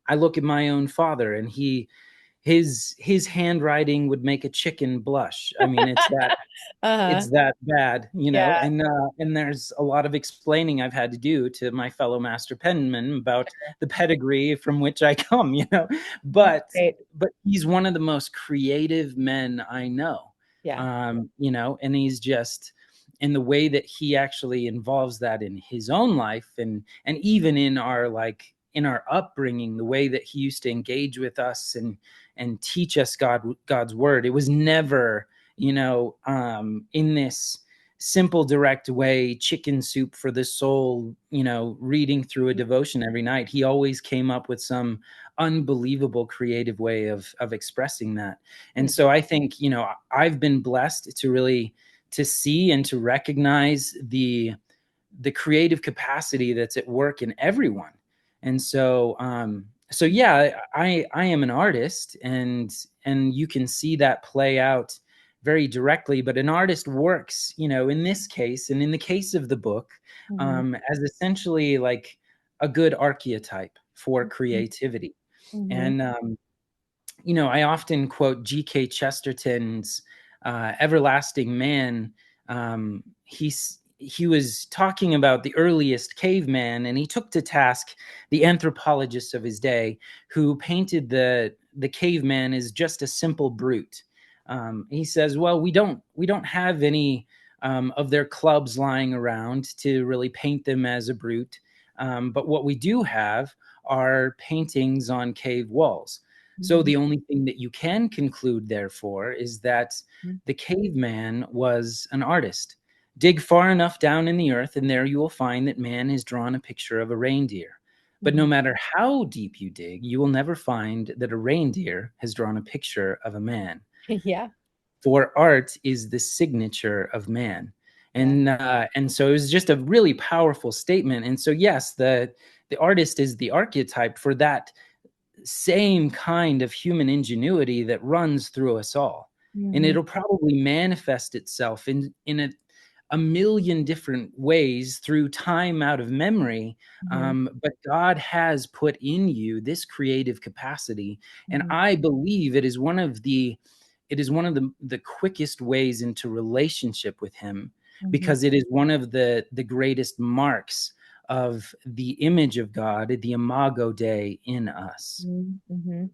I look at my own father, and his handwriting would make a chicken blush. I mean, Uh-huh. it's that bad, Yeah. and there's a lot of explaining I've had to do to my fellow master penman about the pedigree from which I come, but Right. but he's one of the most creative men I know. Yeah. And he's just in the way that he actually involves that in his own life, and even in our upbringing, the way that he used to engage with us and teach us God's word. It was never, in this simple, direct way, chicken soup for the soul, reading through a devotion every night. He always came up with some unbelievable creative way of expressing that. And Hmm. so I think, I've been blessed to really to see and to recognize the creative capacity that's at work in everyone. And so yeah, I am an artist, and you can see that play out very directly. But an artist works, in this case, and in the case of the book, Hmm. as essentially like a good archetype for Hmm. creativity. Hmm. And I often quote G.K. Chesterton's Everlasting Man. He was talking about the earliest caveman, and he took to task the anthropologists of his day, who painted the caveman as just a simple brute. He says, "Well, we don't have any of their clubs lying around to really paint them as a brute, but what we do have are paintings on cave walls." So Hmm. the only thing that you can conclude, therefore, is that the caveman was an artist. Dig far enough down in the earth, and there you will find that man has drawn a picture of a reindeer. But Hmm. no matter how deep you dig, you will never find that a reindeer has drawn a picture of a man. Yeah. For art is the signature of man. Yeah. And so it was just a really powerful statement. And so yes, the artist is the archetype for that same kind of human ingenuity that runs through us all. And Hmm. it'll probably manifest itself in a million different ways through time out of memory. Hmm. But God has put in you this creative capacity. And Hmm. I believe it is one of the quickest ways into relationship with him, Hmm. because it is one of the greatest marks of the image of God, the Imago Dei in us. Hmm.